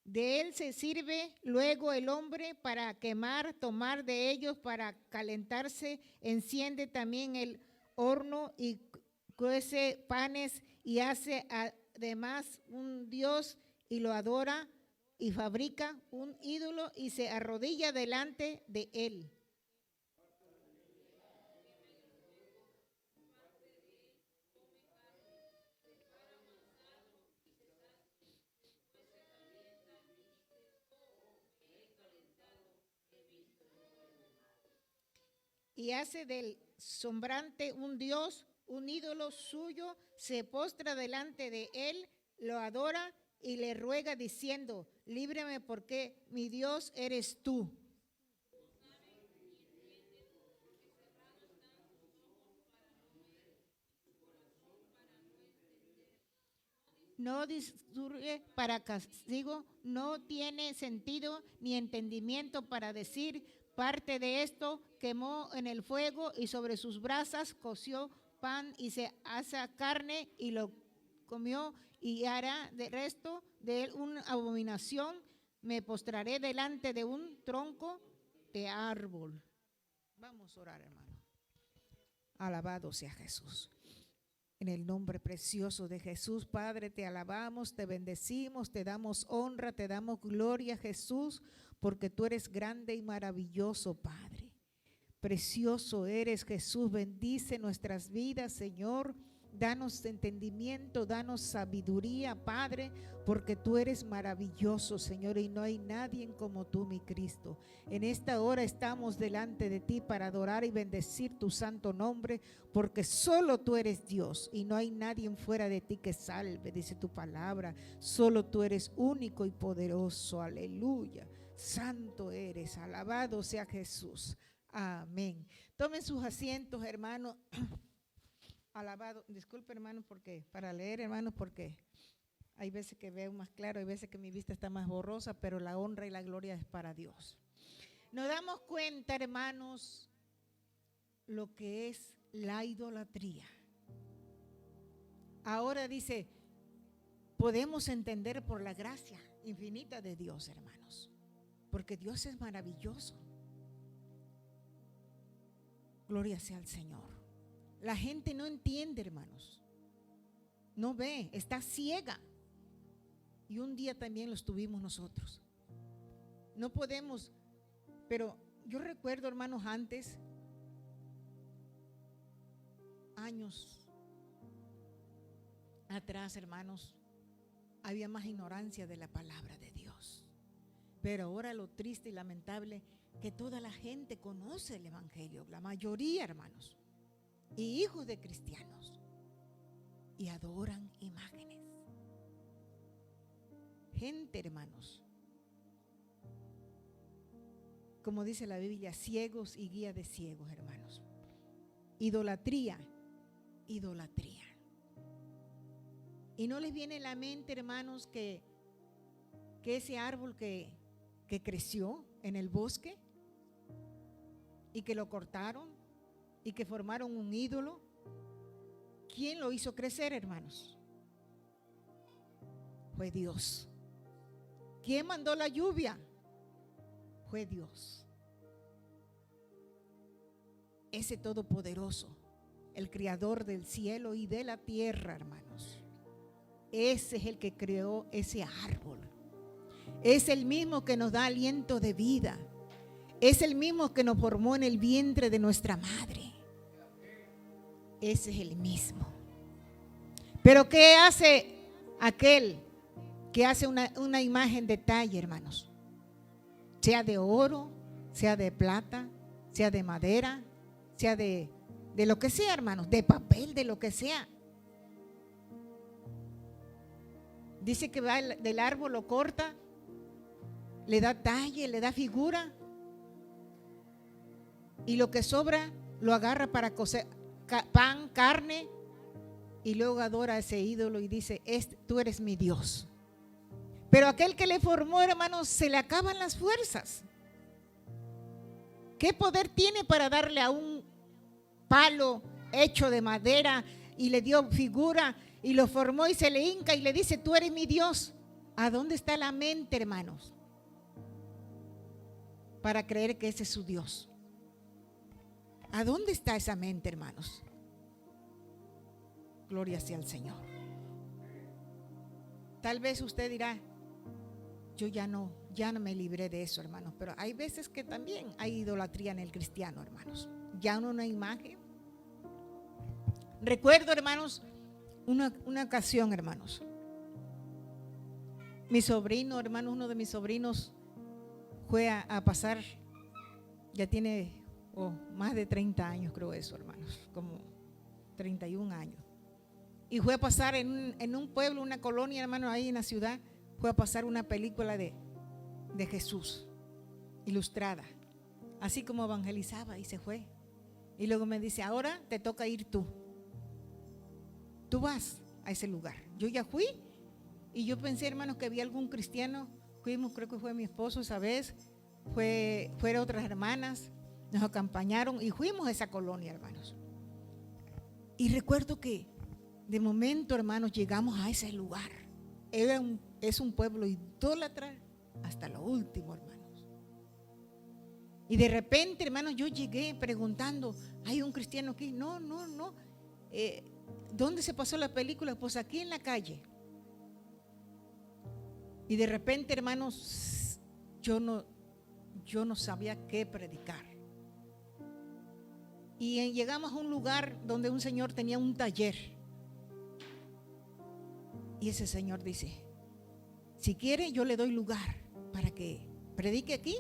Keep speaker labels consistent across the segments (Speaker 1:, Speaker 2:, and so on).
Speaker 1: De él se sirve luego el hombre para quemar, tomar de ellos para calentarse, enciende también el horno y cuece panes y hace además un dios y lo adora y fabrica un ídolo y se arrodilla delante de él. Y hace del sombrante un dios, un ídolo suyo, se postra delante de él, lo adora y le ruega diciendo, líbrame porque mi Dios eres tú. No disturbe para castigo, no tiene sentido ni entendimiento para decir, parte de esto quemó en el fuego y sobre sus brasas coció pan y se asa carne y lo comió y hará de resto de él una abominación. Me postraré delante de un tronco de árbol. Vamos a orar, hermano. Alabado sea Jesús. En el nombre precioso de Jesús, Padre, te alabamos, te bendecimos, te damos honra, te damos gloria, Jesús, porque tú eres grande y maravilloso, Padre. Precioso eres, Jesús, bendice nuestras vidas, Señor. Danos entendimiento, danos sabiduría, Padre, porque tú eres maravilloso, Señor, y no hay nadie como tú, mi Cristo. En esta hora estamos delante de ti para adorar y bendecir tu santo nombre, porque solo tú eres Dios y no hay nadie fuera de ti que salve, dice tu palabra. Solo tú eres único y poderoso, aleluya. Santo eres, alabado sea Jesús. Amén. Tomen sus asientos, hermanos. Alabado, disculpe, hermano, porque para leer, hermanos, porque hay veces que veo más claro, hay veces que mi vista está más borrosa, pero la honra y la gloria es para Dios. Nos damos cuenta, hermanos, lo que es la idolatría. Ahora dice, podemos entender por la gracia infinita de Dios, hermanos, porque Dios es maravilloso. Gloria sea al Señor. La gente no entiende, hermanos, no ve, está ciega. Y un día también lo estuvimos nosotros. No podemos, pero yo recuerdo, hermanos, antes, años atrás, hermanos, había más ignorancia de la palabra de Dios. Pero ahora lo triste y lamentable que toda la gente conoce el evangelio, la mayoría, hermanos, y hijos de cristianos, y adoran imágenes. Gente, hermanos, como dice la Biblia, ciegos y guía de ciegos, hermanos. Idolatría, idolatría. Y no les viene a la mente, hermanos, que ese árbol que creció en el bosque y que lo cortaron y que formaron un ídolo, ¿quién lo hizo crecer, hermanos? Fue Dios. ¿Quién mandó la lluvia? Fue Dios. Ese todopoderoso, el creador del cielo y de la tierra, hermanos. Ese es el que creó ese árbol. Es el mismo que nos da aliento de vida. Es el mismo que nos formó en el vientre de nuestra madre. Ese es el mismo. Pero ¿qué hace aquel que hace una imagen de talla, hermanos? Sea de oro, sea de plata, sea de madera, sea de lo que sea, hermanos, de papel, de lo que sea. Dice que va del árbol, lo corta, le da talle, le da figura, y lo que sobra lo agarra para cocer pan, carne, y luego adora a ese ídolo y dice, tú eres mi Dios. Pero aquel que le formó, hermanos, se le acaban las fuerzas. ¿Qué poder tiene para darle a un palo hecho de madera y le dio figura y lo formó y se le hinca y le dice, tú eres mi Dios? ¿A dónde está la mente, hermanos? Para creer que ese es su Dios. ¿A dónde está esa mente, hermanos? Gloria sea al Señor. Tal vez usted dirá, yo ya no me libré de eso, hermanos. Pero hay veces que también hay idolatría en el cristiano, hermanos. Ya no una imagen. Recuerdo, hermanos, una ocasión, hermanos. Mi sobrino, hermanos, uno de mis sobrinos fue a pasar, ya tiene más de 30 años, creo eso, hermanos, como 31 años. Y fue a pasar en un pueblo, una colonia, hermano, ahí en la ciudad, fue a pasar una película de Jesús, ilustrada, así como evangelizaba, y se fue. Y luego me dice, ahora te toca ir tú. Tú vas a ese lugar. Yo ya fui y yo pensé, hermanos, que había algún cristiano. Fuimos, creo que fue mi esposo esa vez, fueron otras hermanas, nos acompañaron y fuimos a esa colonia, hermanos. Y recuerdo que de momento, hermanos, llegamos a ese lugar. Es un pueblo idólatra hasta lo último, hermanos. Y de repente, hermanos, yo llegué preguntando, ¿hay un cristiano aquí? No. ¿Dónde se pasó la película? Pues aquí en la calle. Y de repente, hermanos, yo no sabía qué predicar. Y llegamos a un lugar donde un señor tenía un taller. Y ese señor dice, si quiere yo le doy lugar para que predique aquí.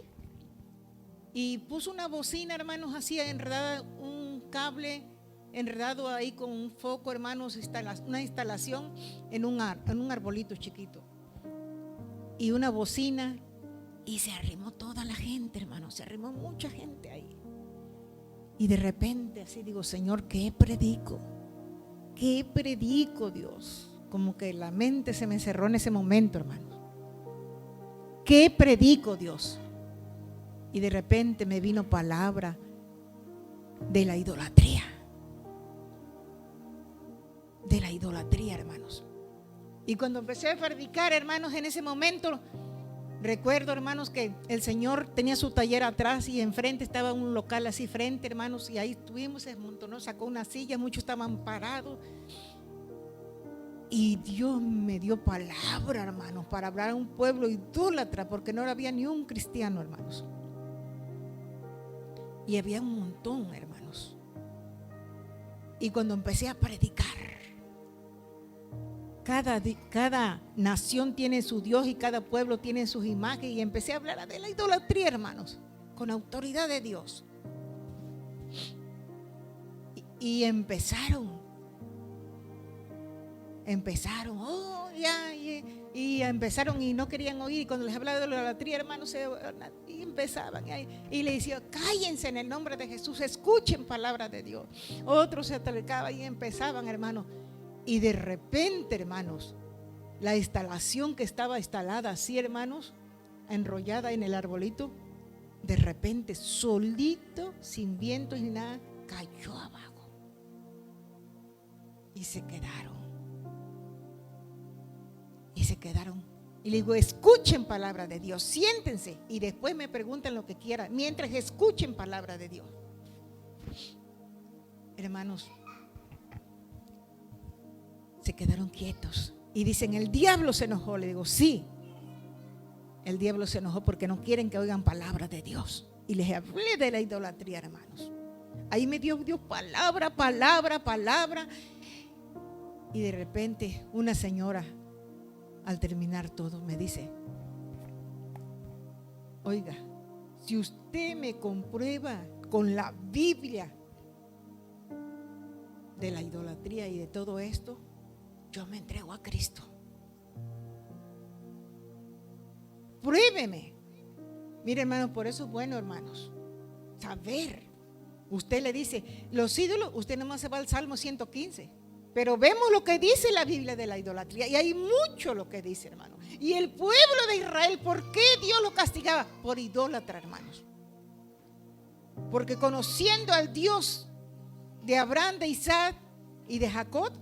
Speaker 1: Y puso una bocina, hermanos, así enredada, un cable enredado ahí con un foco, hermanos, una instalación en un arbolito chiquito. Y una bocina, y se arrimó toda la gente, hermanos, se arrimó mucha gente ahí. Y de repente así digo, Señor, ¿qué predico? ¿Qué predico, Dios? Como que la mente se me cerró en ese momento, hermanos. ¿Qué predico, Dios? Y de repente me vino palabra de la idolatría. De la idolatría, hermanos. Y cuando empecé a predicar, hermanos, en ese momento, recuerdo, hermanos, que el Señor tenía su taller atrás y enfrente estaba un local así frente, hermanos, y ahí estuvimos, se amontonó, sacó una silla, muchos estaban parados. Y Dios me dio palabra, hermanos, para hablar a un pueblo idólatra, porque no había ni un cristiano, hermanos. Y había un montón, hermanos. Y cuando empecé a predicar, cada nación tiene su Dios y cada pueblo tiene sus imágenes. Y empecé a hablar de la idolatría, hermanos, con autoridad de Dios. Y empezaron, y empezaron y no querían oír. Y cuando les hablaba de la idolatría, hermanos, y empezaban. Y le decía, cállense en el nombre de Jesús, escuchen palabra de Dios. Otros se acercaban y empezaban, hermanos. Y de repente, hermanos, la instalación que estaba instalada así, hermanos, enrollada en el arbolito, de repente, solito, sin viento ni nada, cayó abajo. Y se quedaron. Y le digo, escuchen palabra de Dios, siéntense y después me pregunten lo que quieran, mientras escuchen palabra de Dios. Hermanos, se quedaron quietos y dicen, el diablo se enojó. Le digo, sí, el diablo se enojó porque no quieren que oigan palabra de Dios. Y les hablé de la idolatría, hermanos. Ahí me dio Dios palabra. Y de repente una señora, al terminar todo, me dice, oiga, si usted me comprueba con la Biblia de la idolatría y de todo esto, yo me entrego a Cristo. Pruébeme. Mire, hermano, por eso es bueno, hermanos, saber. Usted le dice, los ídolos, usted nomás se va al Salmo 115. Pero vemos lo que dice la Biblia de la idolatría. Y hay mucho lo que dice, hermano. Y el pueblo de Israel, ¿por qué Dios lo castigaba? Por idólatra, hermanos. Porque conociendo al Dios de Abraham, de Isaac y de Jacob,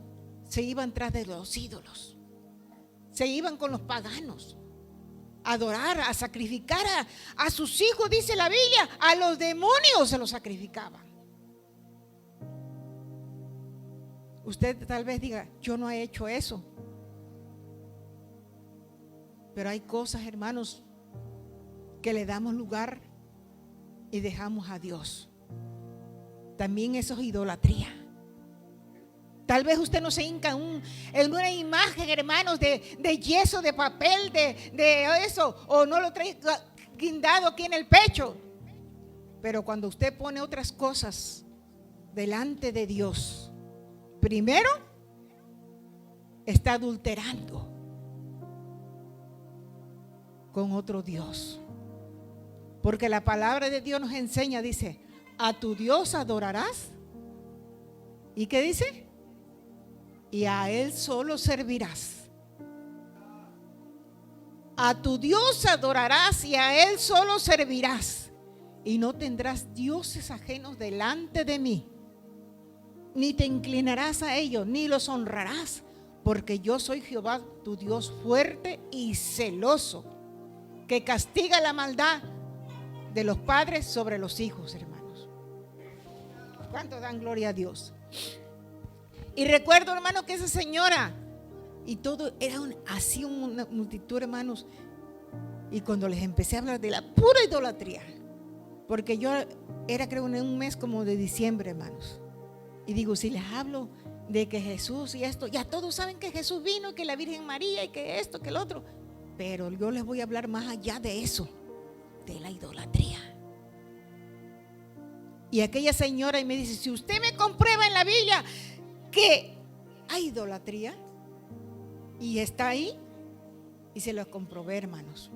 Speaker 1: se iban tras de los ídolos. se iban con los paganos a adorar, a sacrificar a sus hijos, dice la Biblia, a los demonios se los sacrificaban. Usted tal vez diga, yo no he hecho eso. Pero hay cosas, hermanos, que le damos lugar y dejamos a Dios. También eso es idolatría. Tal vez usted no se hinca en una imagen, hermanos, de yeso, de papel, de eso, o no lo trae guindado aquí en el pecho. Pero cuando usted pone otras cosas delante de Dios, primero está adulterando con otro Dios. Porque la palabra de Dios nos enseña, dice, a tu Dios adorarás. ¿Y qué dice? Y a Él solo servirás. A tu Dios adorarás y a Él solo servirás. Y no tendrás dioses ajenos delante de mí. Ni te inclinarás a ellos, ni los honrarás. Porque yo soy Jehová, tu Dios fuerte y celoso, que castiga la maldad de los padres sobre los hijos, hermanos. ¿Cuánto dan gloria a Dios? Y recuerdo, hermano, que esa señora y todo era así una multitud, hermanos. Y cuando les empecé a hablar de la pura idolatría, porque yo era, creo, en un mes como de diciembre, hermanos. Y digo, si les hablo de que Jesús y esto, ya todos saben que Jesús vino, y que la Virgen María y que esto, que el otro. Pero yo les voy a hablar más allá de eso, de la idolatría. Y aquella señora y me dice, si usted me comprueba en la Biblia que hay idolatría, y está ahí, y se lo comprobé, hermanos.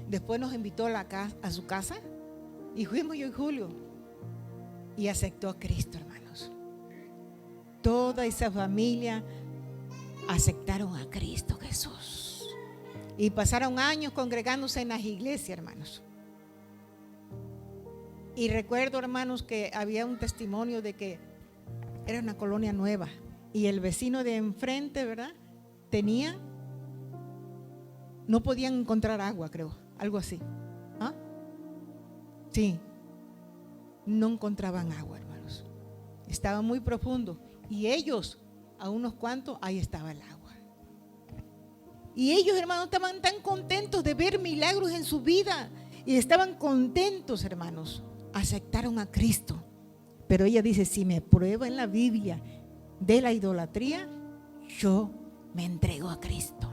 Speaker 1: Después nos invitó a su casa y fuimos yo y Julio y aceptó a Cristo, hermanos. Toda esa familia aceptaron a Cristo Jesús y pasaron años congregándose en las iglesias, hermanos. Y recuerdo, hermanos, que había un testimonio de que era una colonia nueva y el vecino de enfrente, ¿verdad? No podían encontrar agua, creo, algo así. ¿Ah? Sí, no encontraban agua, hermanos. Estaba muy profundo y ellos, a unos cuantos, ahí estaba el agua. Y ellos, hermanos, estaban tan contentos de ver milagros en su vida y estaban contentos, hermanos. Aceptaron a Cristo. Pero ella dice, si me prueba en la Biblia de la idolatría, yo me entrego a Cristo.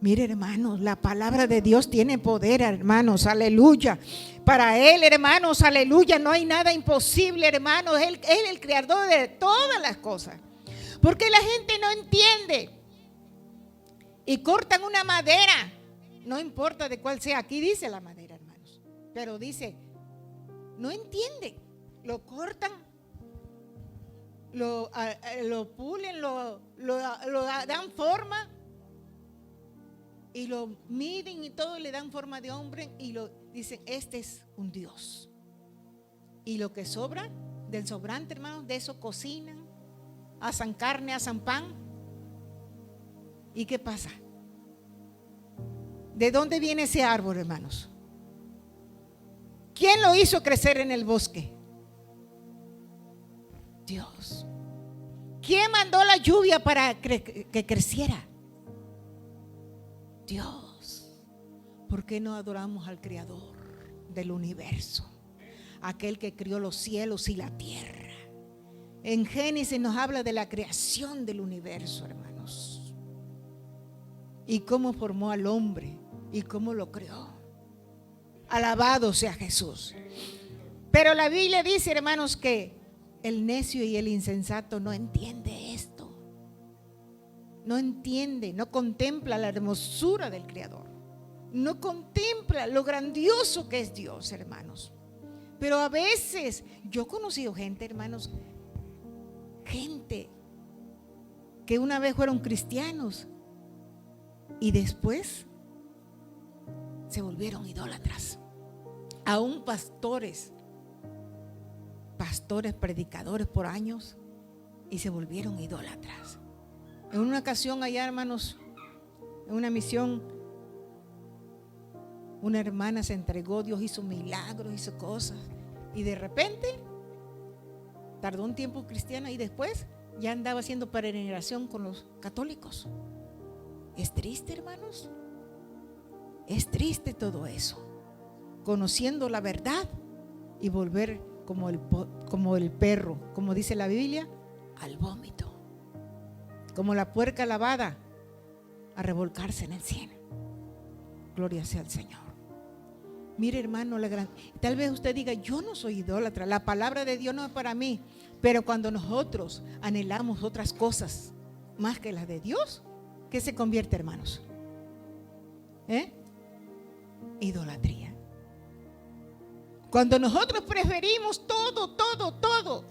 Speaker 1: Mire, hermanos, la palabra de Dios tiene poder, hermanos, aleluya. Para Él, hermanos, aleluya, no hay nada imposible, hermanos. Él es el creador de todas las cosas. Porque la gente no entiende y cortan una madera, no importa de cuál sea. Aquí dice la madera, hermanos, pero dice, no entiende, lo cortan, lo pulen, lo dan forma y lo miden y todo, le dan forma de hombre y lo dicen, este es un Dios. Y lo que sobra del sobrante, hermanos, de eso cocinan, asan carne, asan pan. ¿Y qué pasa? ¿De dónde viene ese árbol, hermanos? ¿Quién lo hizo crecer en el bosque? Dios. ¿Quién mandó la lluvia para que creciera? Dios. ¿Por qué no adoramos al Creador del universo? Aquel que crió los cielos y la tierra. En Génesis nos habla de la creación del universo, hermanos. Y cómo formó al hombre y cómo lo creó. Alabado sea Jesús. Pero la Biblia dice, hermanos, que el necio y el insensato no entiende esto. No entiende, no contempla la hermosura del Creador. No contempla lo grandioso que es Dios, hermanos. Pero a veces, yo he conocido gente, hermanos, gente que una vez fueron cristianos y después se volvieron idólatras. Aún pastores, predicadores por años, y se volvieron idólatras. En una ocasión allá, hermanos, en una misión, una hermana se entregó, Dios hizo milagros, hizo cosas, y de repente tardó un tiempo cristiana y después ya andaba haciendo peregrinación con los católicos. Es triste, hermanos, es triste todo eso, conociendo la verdad y volver como el perro, como dice la Biblia, al vómito, como la puerca lavada, a revolcarse en el cielo. Gloria sea al Señor. Mire, hermano, tal vez usted diga, yo no soy idólatra, la palabra de Dios no es para mí, pero cuando nosotros anhelamos otras cosas más que las de Dios, ¿qué se convierte, hermanos? Idolatría. Cuando nosotros preferimos todo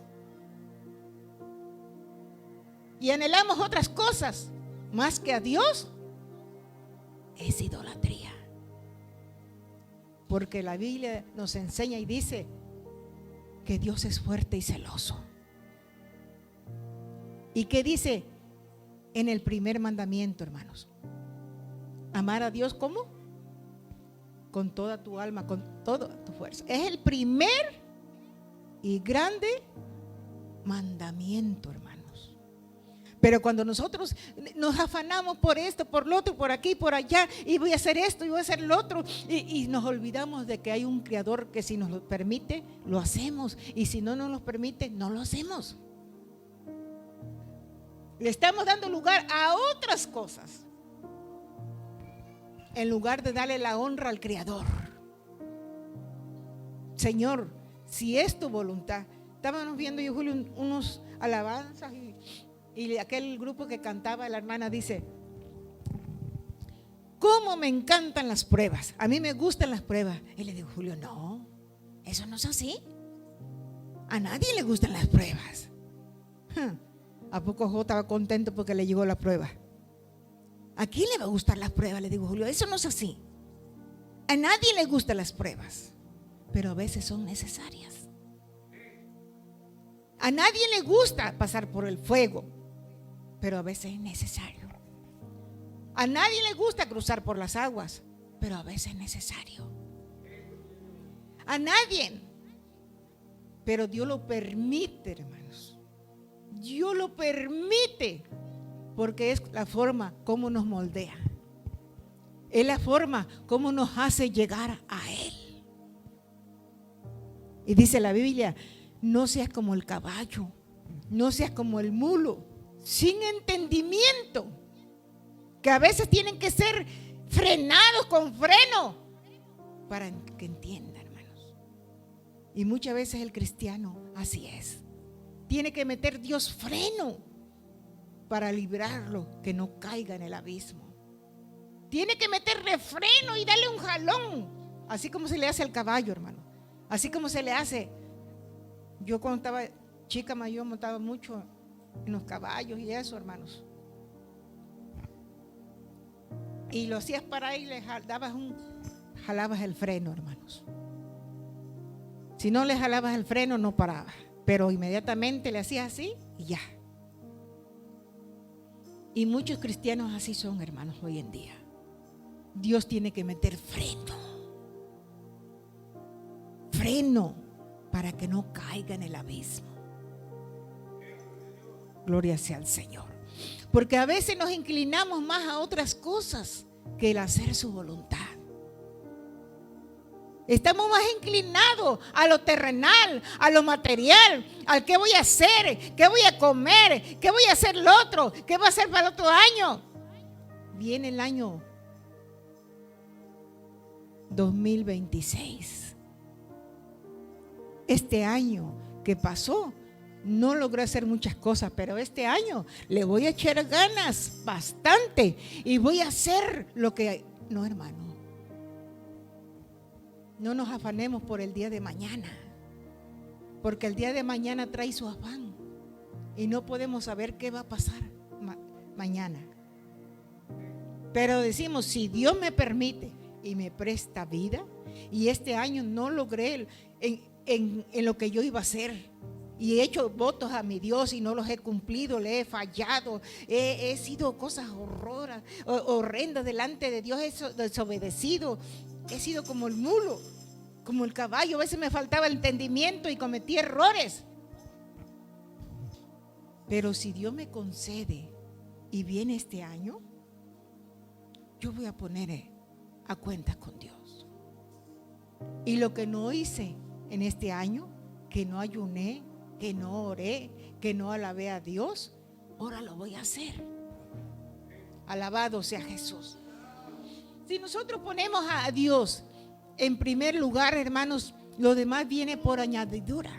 Speaker 1: y anhelamos otras cosas más que a Dios, es idolatría. Porque la Biblia nos enseña y dice que Dios es fuerte y celoso. ¿Y qué dice en el primer mandamiento, hermanos? Amar a Dios, ¿cómo? Con toda tu alma, con toda tu fuerza. Es el primer y grande mandamiento, hermanos. Pero cuando nosotros nos afanamos por esto, por lo otro, por aquí, por allá, y voy a hacer esto y voy a hacer lo otro, y nos olvidamos de que hay un Creador que si nos lo permite, lo hacemos, y si no nos lo permite, no lo hacemos. Le estamos dando lugar a otras cosas en lugar de darle la honra al Creador. Señor, si es tu voluntad. Estábamos viendo yo, Julio, unos alabanzas y aquel grupo que cantaba, la hermana dice: ¿cómo me encantan las pruebas? A mí me gustan las pruebas. Y le digo, Julio, no, eso no es así. A nadie le gustan las pruebas. ¿A poco Jo estaba contento porque le llegó la prueba? ¿A quién le va a gustar las pruebas? Le digo, Julio, eso no es así. A nadie le gustan las pruebas, pero a veces son necesarias. A nadie le gusta pasar por el fuego, pero a veces es necesario. A nadie le gusta cruzar por las aguas, pero a veces es necesario. A nadie. Pero Dios lo permite, hermanos. Dios lo permite porque es la forma como nos moldea. Es la forma como nos hace llegar a Él. Y dice la Biblia: no seas como el caballo, no seas como el mulo, sin entendimiento, que a veces tienen que ser frenados con freno para que entiendan, hermanos. Y muchas veces el cristiano así es. Tiene que meter Dios freno para librarlo, que no caiga en el abismo. Tiene que meterle freno y darle un jalón, así como se le hace al caballo, hermano. Así como se le hace. Yo cuando estaba chica mayor montaba mucho en los caballos y eso, hermanos. Y lo hacías para ir, le jalabas el freno, hermanos. Si no le jalabas el freno, no paraba. Pero inmediatamente le hacías así y ya. Y muchos cristianos así son, hermanos, hoy en día. Dios tiene que meter freno. Freno para que no caiga en el abismo. Gloria sea al Señor. Porque a veces nos inclinamos más a otras cosas que el hacer su voluntad. Estamos más inclinados a lo terrenal, a lo material, al qué voy a hacer, qué voy a comer, qué voy a hacer lo otro, qué voy a hacer para el otro año. Viene el año 2026. Este año que pasó, no logré hacer muchas cosas, pero este año le voy a echar ganas bastante y voy a hacer lo que... No, hermano. No nos afanemos por el día de mañana, porque el día de mañana trae su afán y no podemos saber qué va a pasar mañana. Pero decimos, si Dios me permite y me presta vida, y este año no logré en lo que yo iba a hacer, y he hecho votos a mi Dios y no los he cumplido, le he fallado, he sido cosas horrendas delante de Dios, he desobedecido, he sido como el mulo, como el caballo, a veces me faltaba el entendimiento y cometí errores. Pero si Dios me concede y viene este año, yo voy a poner a cuentas con Dios. Y lo que no hice en este año, que no ayuné, que no oré, que no alabé a Dios, ahora lo voy a hacer. Alabado sea Jesús. Si nosotros ponemos a Dios en primer lugar, hermanos, lo demás viene por añadidura.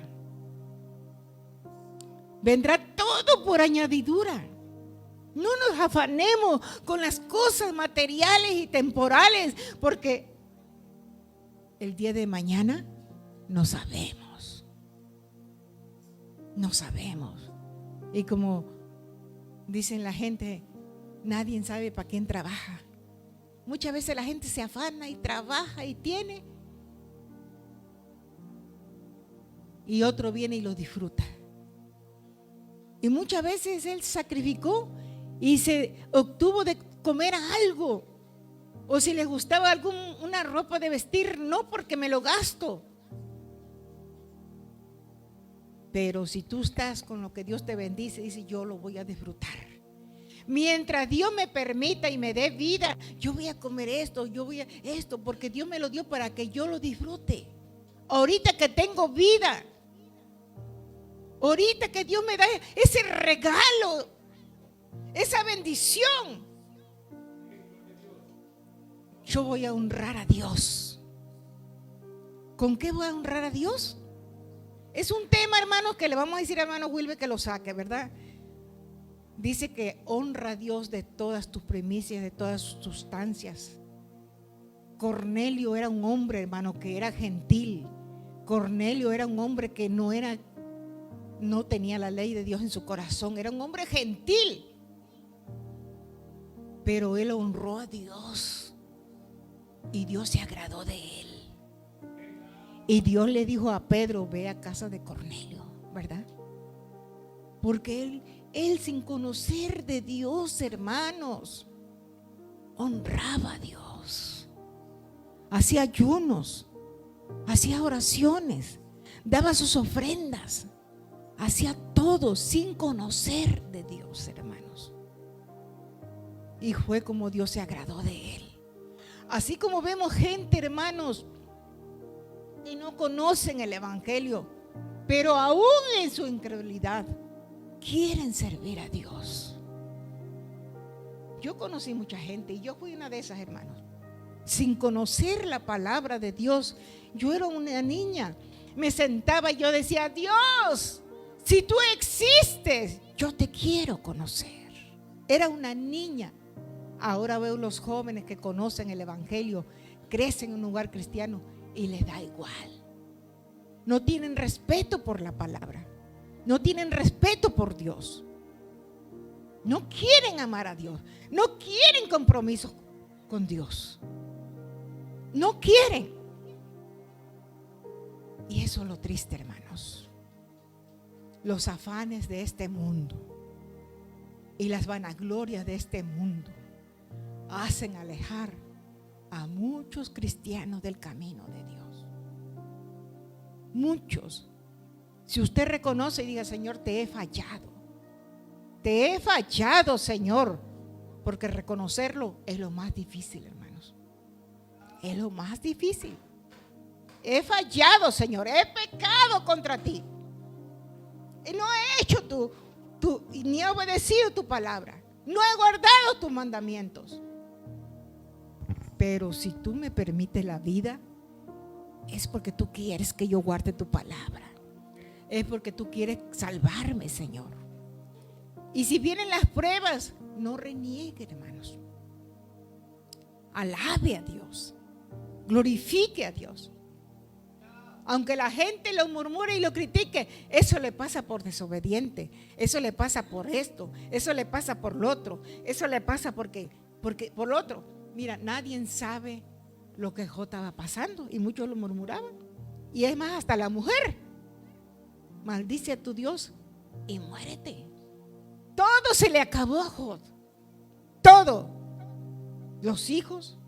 Speaker 1: Vendrá todo por añadidura. No nos afanemos con las cosas materiales y temporales, porque el día de mañana no sabemos. No sabemos. Y como dicen la gente, nadie sabe para quién trabaja. Muchas veces la gente se afana y trabaja y tiene, y otro viene y lo disfruta. Y muchas veces él sacrificó y se obtuvo de comer algo, o si le gustaba una ropa de vestir, no, porque me lo gasto. Pero si tú estás con lo que Dios te bendice, dice, yo lo voy a disfrutar. Mientras Dios me permita y me dé vida, yo voy a comer esto, yo voy a esto, porque Dios me lo dio para que yo lo disfrute. Ahorita que tengo vida, ahorita que Dios me da ese regalo, esa bendición, yo voy a honrar a Dios. ¿Con qué voy a honrar a Dios? Es un tema, hermanos, que le vamos a decir a hermano Wilber que lo saque, ¿verdad? Dice que honra a Dios de todas tus primicias, de todas sus sustancias. Cornelio era un hombre, hermano, que era gentil. Cornelio era un hombre que no tenía la ley de Dios en su corazón. Era un hombre gentil. Pero él honró a Dios y Dios se agradó de él. Y Dios le dijo a Pedro, ve a casa de Cornelio, ¿verdad? Porque él sin conocer de Dios, hermanos, honraba a Dios. Hacía ayunos, hacía oraciones, daba sus ofrendas, hacía todo sin conocer de Dios, hermanos. Y fue como Dios se agradó de él. Así como vemos gente, hermanos, que no conocen el evangelio, pero aún en su incredulidad quieren servir a Dios. Yo conocí mucha gente y yo fui una de esas, hermanos. Sin conocer la palabra de Dios, yo era una niña. Me sentaba y yo decía, Dios, si tú existes, yo te quiero conocer. Era una niña. Ahora veo los jóvenes que conocen el evangelio, crecen en un lugar cristiano y les da igual. No tienen respeto por la palabra. No tienen respeto por Dios. No quieren amar a Dios. No quieren compromiso con Dios. No quieren. Y eso es lo triste, hermanos. Los afanes de este mundo y las vanaglorias de este mundo hacen alejar a muchos cristianos del camino de Dios. Muchos. Si usted reconoce y diga, Señor, te he fallado. Te he fallado, Señor. Porque reconocerlo es lo más difícil, hermanos. Es lo más difícil. He fallado, Señor. He pecado contra ti. Y no he hecho ni he obedecido tu palabra. No he guardado tus mandamientos. Pero si tú me permites la vida, es porque tú quieres que yo guarde tu palabra. Es porque tú quieres salvarme, Señor. Y si vienen las pruebas, no reniegue, hermanos. Alabe a Dios. Glorifique a Dios. Aunque la gente lo murmure y lo critique, eso le pasa por desobediente. Eso le pasa por esto. Eso le pasa por lo otro. Eso le pasa porque por lo otro. Mira, nadie sabe lo que J estaba pasando y muchos lo murmuraban. Y es más, hasta la mujer. maldice a tu Dios y muérete. Todo se le acabó a Job. Todo. Los hijos,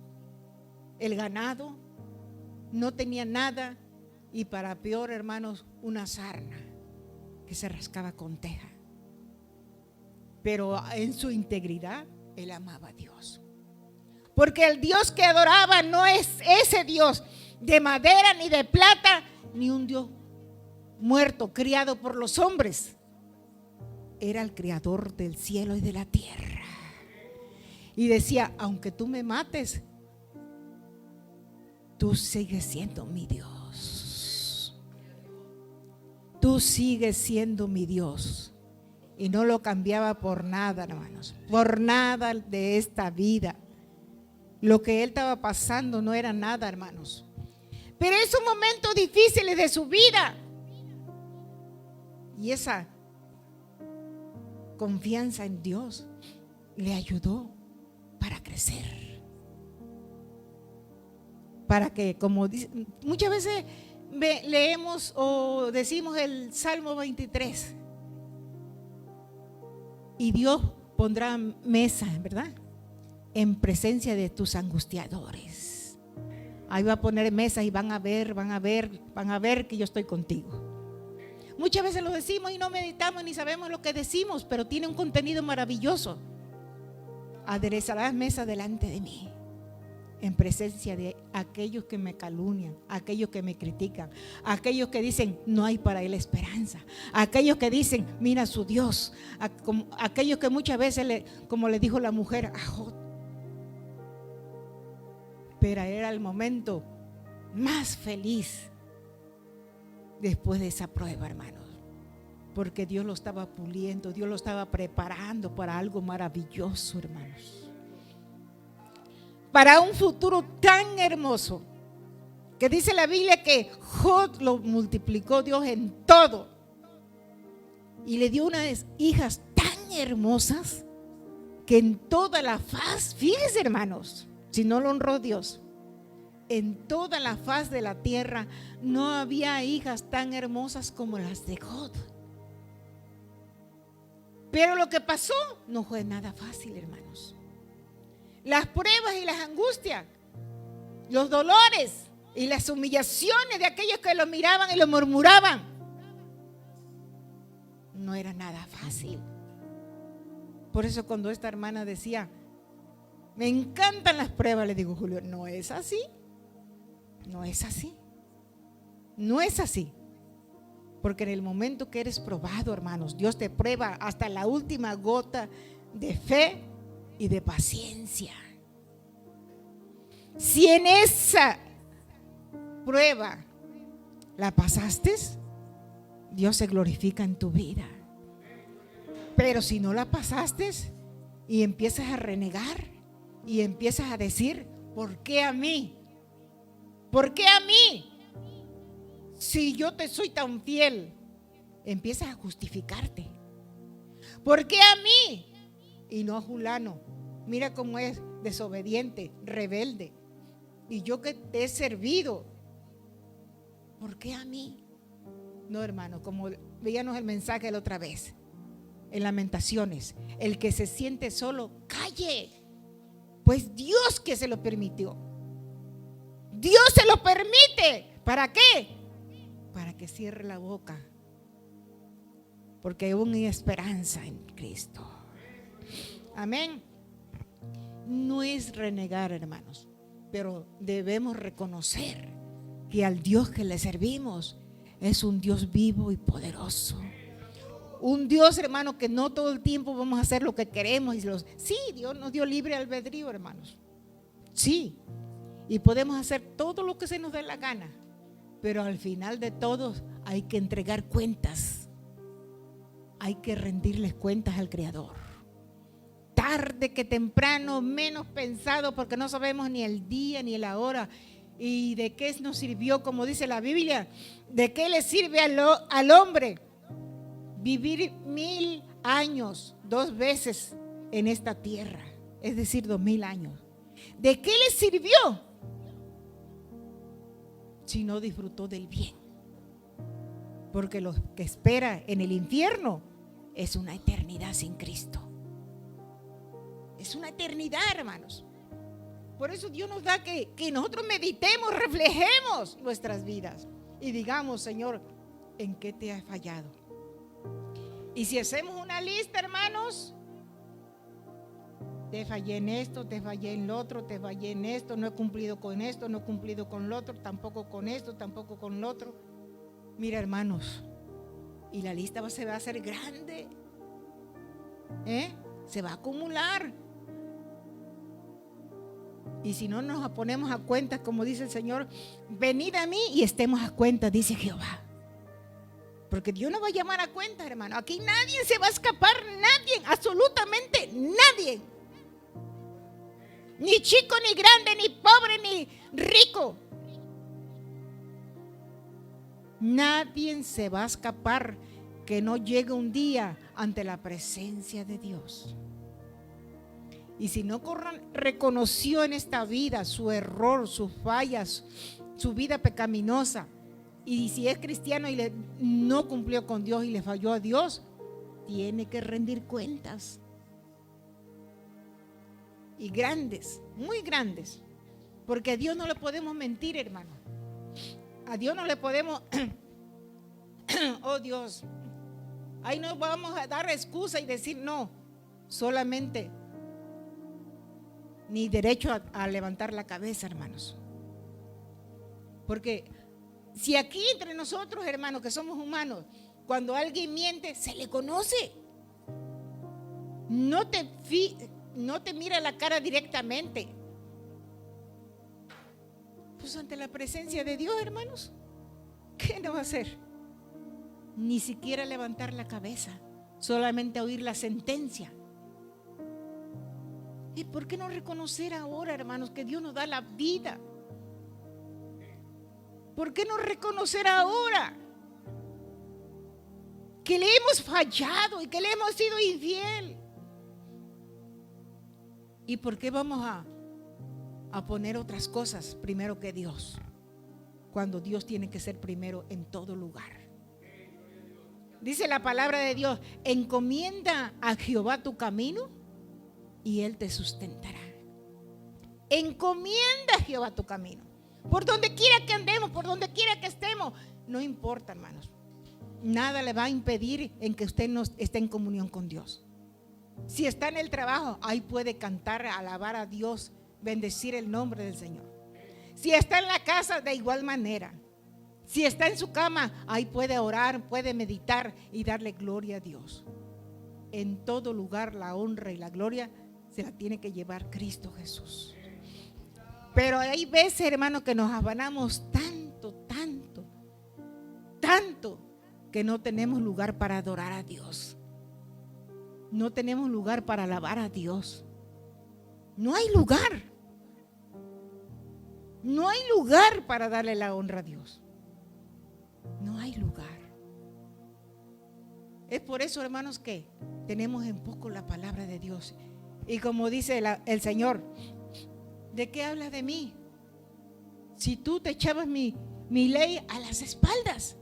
Speaker 1: el ganado, no tenía nada. Y para peor, hermanos, una sarna que se rascaba con teja. Pero en su integridad, él amaba a Dios. Porque el Dios que adoraba no es ese Dios de madera ni de plata, ni un Dios muerto, criado por los hombres. Era el creador del cielo y de la tierra. Y decía, aunque tú me mates, tú sigues siendo mi Dios. Tú sigues siendo mi Dios. Y no lo cambiaba por nada, hermanos, por nada de esta vida. Lo que él estaba pasando no era nada, hermanos. Pero esos momentos difíciles de su vida y esa confianza en Dios le ayudó para crecer. Para que, como dice, muchas veces leemos o decimos el Salmo 23. Y Dios pondrá mesa, ¿verdad?, en presencia de tus angustiadores. Ahí va a poner mesa y van a ver que yo estoy contigo. Muchas veces lo decimos y no meditamos ni sabemos lo que decimos, pero tiene un contenido maravilloso. Aderezarás mesa delante de mí, en presencia de aquellos que me calumnian, aquellos que me critican, aquellos que dicen no hay para él esperanza, aquellos que dicen mira a su Dios, aquellos que muchas veces, como le dijo la mujer a Job, pero era el momento más feliz después de esa prueba, hermanos, porque Dios lo estaba puliendo, Dios lo estaba preparando para algo maravilloso, hermanos, para un futuro tan hermoso, que dice la Biblia que Job lo multiplicó Dios en todo y le dio unas hijas tan hermosas que en toda la faz, fíjense, hermanos, si no lo honró Dios, en toda la faz de la tierra no había hijas tan hermosas como las de Job. Pero lo que pasó no fue nada fácil, hermanos. Las pruebas y las angustias, los dolores y las humillaciones de aquellos que lo miraban y lo murmuraban, no era nada fácil. Por eso cuando esta hermana decía, me encantan las pruebas, le digo, Julio, no es así. No es así. No es así. Porque en el momento que eres probado, hermanos, Dios te prueba hasta la última gota de fe y de paciencia. Si en esa prueba la pasaste, Dios se glorifica en tu vida. Pero si no la pasaste y empiezas a renegar y empiezas a decir, ¿por qué a mí? ¿Por qué a mí? Si yo te soy tan fiel, empiezas a justificarte. ¿Por qué a mí? Y no a fulano. Mira cómo es desobediente, rebelde. Y yo que te he servido, ¿por qué a mí? No, hermano, como veíamos el mensaje la otra vez, en Lamentaciones, el que se siente solo, calle. Pues Dios que se lo permitió. Dios se lo permite. ¿Para qué? Para que cierre la boca. Porque aún hay esperanza en Cristo. Amén. No es renegar, hermanos, pero debemos reconocer que al Dios que le servimos es un Dios vivo y poderoso. Un Dios, hermano, que no todo el tiempo vamos a hacer lo que queremos. Sí, Dios nos dio libre albedrío, hermanos. Sí. Y podemos hacer todo lo que se nos dé la gana. Pero al final de todo hay que entregar cuentas. Hay que rendirles cuentas al Creador. Tarde que temprano, menos pensado, porque no sabemos ni el día ni la hora. ¿Y de qué nos sirvió? Como dice la Biblia, ¿de qué le sirve al hombre vivir 1000 años 2 veces en esta tierra? Es decir, 2000 años. ¿De qué le sirvió si no disfrutó del bien? porque lo que espera en el infierno es una eternidad sin Cristo. Es una eternidad, hermanos. Por eso Dios nos da que nosotros meditemos, reflejemos nuestras vidas y digamos, Señor, ¿en qué te he fallado? Y si hacemos una lista, hermanos, te fallé en esto, te fallé en lo otro, te fallé en esto, no he cumplido con esto, no he cumplido con lo otro, tampoco con esto, tampoco con lo otro. Mira, hermanos, y la lista se va a hacer grande, se va a acumular. Y si no nos ponemos a cuenta, como dice el Señor, venid a mí y estemos a cuenta, dice Jehová. Porque Dios nos va a llamar a cuenta, hermano. Aquí nadie se va a escapar, nadie, absolutamente nadie. Ni chico, ni grande, ni pobre, ni rico. Nadie se va a escapar que no llegue un día ante la presencia de Dios. Y si no reconoció en esta vida su error, sus fallas, su vida pecaminosa, y si es cristiano y no cumplió con Dios y le falló a Dios, tiene que rendir cuentas. Y grandes, muy grandes, porque a Dios no le podemos mentir, hermano. A Dios no le podemos, oh Dios, ahí no vamos a dar excusa y decir no, solamente ni derecho a levantar la cabeza, hermanos. Porque si aquí entre nosotros, hermanos, que somos humanos, cuando alguien miente, se le conoce. No te mira la cara directamente. Pues ante la presencia de Dios, hermanos, ¿qué no va a hacer? Ni siquiera levantar la cabeza, solamente oír la sentencia. ¿Y por qué no reconocer ahora, hermanos, que Dios nos da la vida? ¿Por qué no reconocer ahora que le hemos fallado y que le hemos sido infiel? ¿Y por qué vamos a poner otras cosas primero que Dios? Cuando Dios tiene que ser primero en todo lugar. Dice la palabra de Dios, encomienda a Jehová tu camino y Él te sustentará. Encomienda a Jehová tu camino. Por donde quiera que andemos, por donde quiera que estemos, no importa, hermanos. Nada le va a impedir en que usted no esté en comunión con Dios. Si está en el trabajo, ahí puede cantar, alabar a Dios, bendecir el nombre del Señor. Si está en la casa, de igual manera. Si está en su cama, ahí puede orar, puede meditar y darle gloria a Dios. En todo lugar la honra y la gloria se la tiene que llevar Cristo Jesús. Pero hay veces, hermanos, que nos afanamos tanto que no tenemos lugar para adorar a Dios. No tenemos lugar para alabar a Dios. No hay lugar. No hay lugar para darle la honra a Dios. No hay lugar. Es por eso, hermanos, que tenemos en poco la palabra de Dios. Y como dice el Señor, ¿de qué hablas de mí? Si tú te echabas mi ley a las espaldas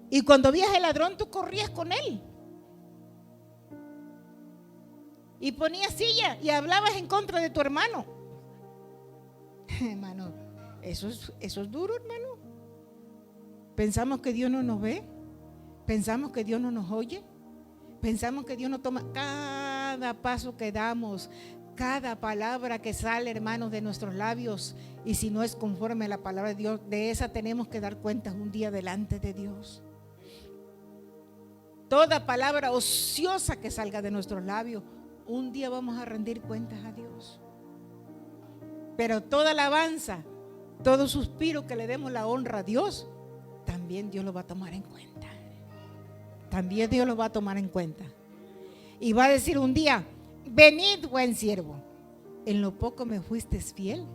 Speaker 1: y cuando vías el ladrón tú corrías con él y ponías silla y hablabas en contra de tu hermano. Hermano, eso es duro, hermano. Pensamos que Dios no nos ve, pensamos que Dios no nos oye, pensamos que Dios no toma cada paso que damos, cada palabra que sale, hermanos, de nuestros labios. Y si no es conforme a la palabra de Dios, de esa tenemos que dar cuentas un día delante de Dios. Toda palabra ociosa que salga de nuestros labios, un día vamos a rendir cuentas a Dios. Pero toda alabanza, todo suspiro que le demos la honra a Dios, también Dios lo va a tomar en cuenta. También Dios lo va a tomar en cuenta. Y va a decir un día, venid, buen siervo, en lo poco me fuiste fiel,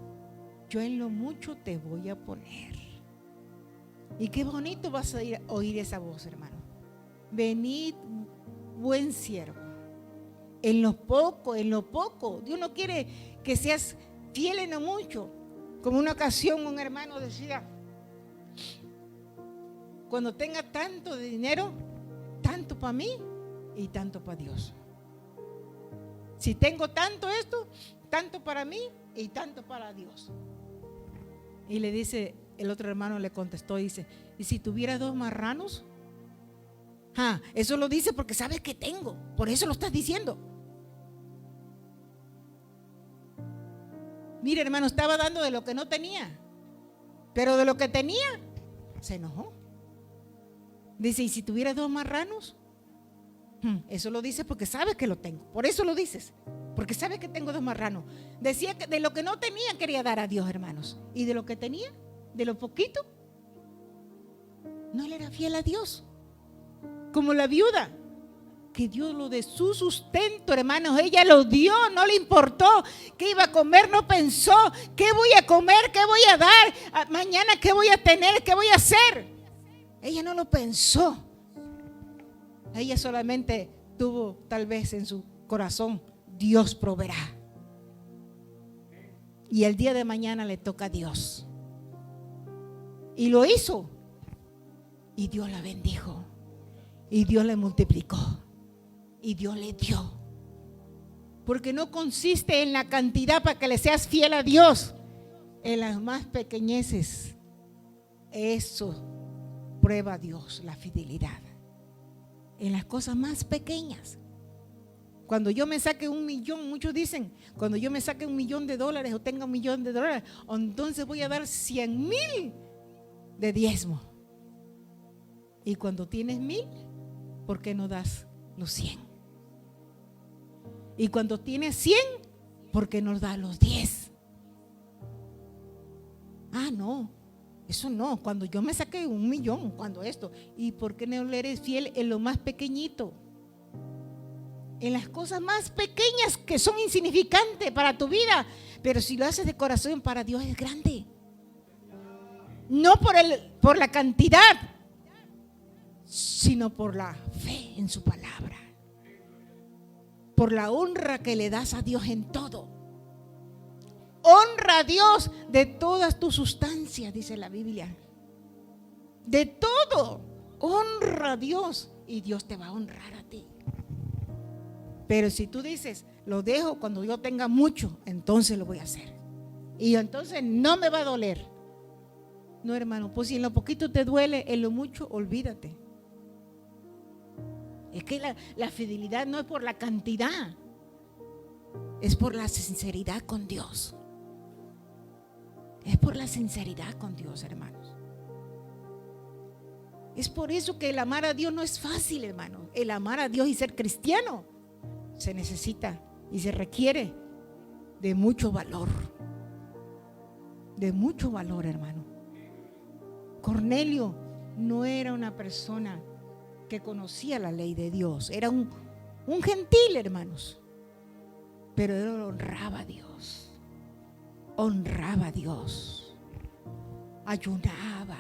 Speaker 1: yo en lo mucho te voy a poner. Y qué bonito vas a oír esa voz, hermano. Venid, buen siervo, en lo poco, Dios no quiere que seas fiel en lo mucho. Como una ocasión un hermano decía, cuando tenga tanto de dinero, tanto para mí y tanto para Dios. Si tengo tanto esto, tanto para mí y tanto para Dios. Y le dice, el otro hermano le contestó, dice, ¿y si tuviera 2 marranos? Eso lo dice porque sabes que tengo, por eso lo estás diciendo. Mire, hermano, estaba dando de lo que no tenía, pero de lo que tenía se enojó. Dice, ¿y si tuviera 2 marranos? Eso lo dice porque sabes que lo tengo, por eso lo dices, porque sabes que tengo 2 marranos. Decía que de lo que no tenía quería dar a Dios, hermanos, y de lo que tenía, de lo poquito, no le era fiel a Dios. Como la viuda, que Dios lo de su sustento, hermanos, ella lo dio, no le importó qué iba a comer, no pensó qué voy a comer, qué voy a dar, mañana qué voy a tener, qué voy a hacer. Ella no lo pensó. Ella solamente tuvo tal vez en su corazón, Dios proveerá. Y el día de mañana le toca a Dios. Y lo hizo. Y Dios la bendijo. Y Dios le multiplicó. Y Dios le dio. Porque no consiste en la cantidad para que le seas fiel a Dios. En las más pequeñeces. Eso prueba a Dios la fidelidad. En las cosas más pequeñas. Cuando yo me saque 1 millón, muchos dicen, cuando yo me saque $1 millón o tenga $1 millón, entonces voy a dar 100,000 de diezmo. Y cuando tienes 1,000, ¿por qué no das los 100? Y cuando tienes 100, ¿por qué no das los 10? No, eso no. Cuando yo me saqué 1 millón, cuando esto. ¿Y por qué no le eres fiel en lo más pequeñito? En las cosas más pequeñas que son insignificantes para tu vida. Pero si lo haces de corazón, para Dios es grande. No por la cantidad, sino por la fe en su palabra. Por la honra que le das a Dios en todo. Honra a Dios de todas tus sustancias, dice la Biblia. De todo. Honra a Dios y Dios te va a honrar a ti. Pero si tú dices, lo dejo cuando yo tenga mucho, entonces lo voy a hacer. Y entonces no me va a doler. No, hermano, pues si en lo poquito te duele, en lo mucho, olvídate. Es que la fidelidad no es por la cantidad, es por la sinceridad con Dios. Es por la sinceridad con Dios, hermanos. Es por eso que el amar a Dios no es fácil, hermano. El amar a Dios y ser cristiano se necesita y se requiere de mucho valor. De mucho valor, hermano. Cornelio no era una persona que conocía la ley de Dios. Era un gentil, hermanos. Pero él honraba a Dios. Honraba a Dios. Ayunaba.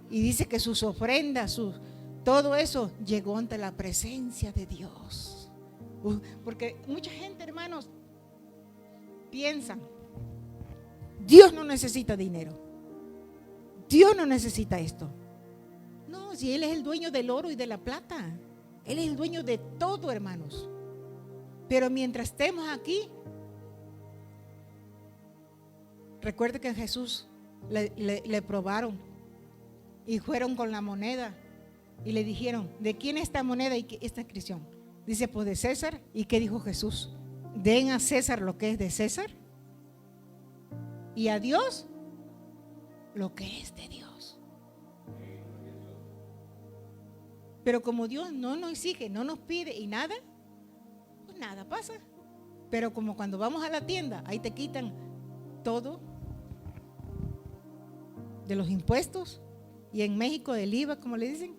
Speaker 1: Y dice que sus ofrendas, todo eso llegó ante la presencia de Dios. Porque mucha gente, hermanos, piensan, Dios no necesita dinero. Dios no necesita esto. No, si Él es el dueño del oro y de la plata. Él es el dueño de todo, hermanos. Pero mientras estemos aquí, recuerde que a Jesús le probaron y fueron con la moneda y le dijeron, ¿de quién es esta moneda y esta inscripción? Dice, pues de César. ¿Y qué dijo Jesús? Den a César lo que es de César y a Dios lo que es de Dios. Pero como Dios no nos exige, no nos pide y nada, pues nada pasa. Pero como cuando vamos a la tienda, ahí te quitan todo de los impuestos, y en México del IVA, como le dicen,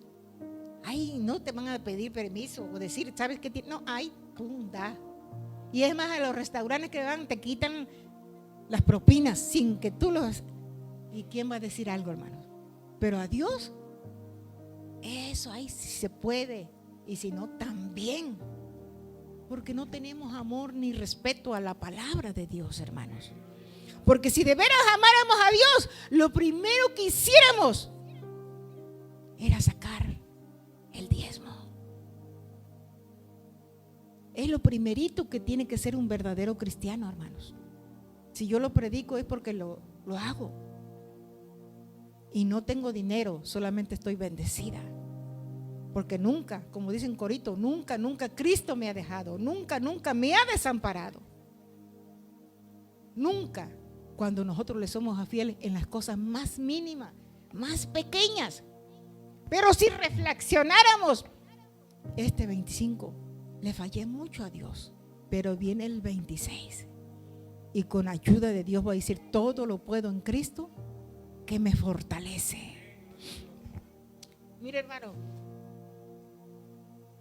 Speaker 1: ahí no te van a pedir permiso o decir, ¿sabes qué? No, ahí, pum, da. Y es más, a los restaurantes que van, te quitan las propinas sin que tú los... ¿Y quién va a decir algo, hermano? Pero a Dios, eso ahí sí se puede. Y si no, también. Porque no tenemos amor ni respeto a la palabra de Dios, hermanos. Porque si de veras amáramos a Dios, lo primero que hiciéramos era sacar el diezmo. Es lo primerito que tiene que ser un verdadero cristiano, hermanos. Si yo lo predico es porque lo hago. Y no tengo dinero, solamente estoy bendecida. Porque nunca, como dicen Corito, nunca Cristo me ha dejado, nunca me ha desamparado. Nunca, cuando nosotros le somos fieles en las cosas más mínimas, más pequeñas. Pero si reflexionáramos, este 25 le fallé mucho a Dios, pero viene el 26 y con ayuda de Dios voy a decir: todo lo puedo en Cristo que me fortalece. Mire, hermano,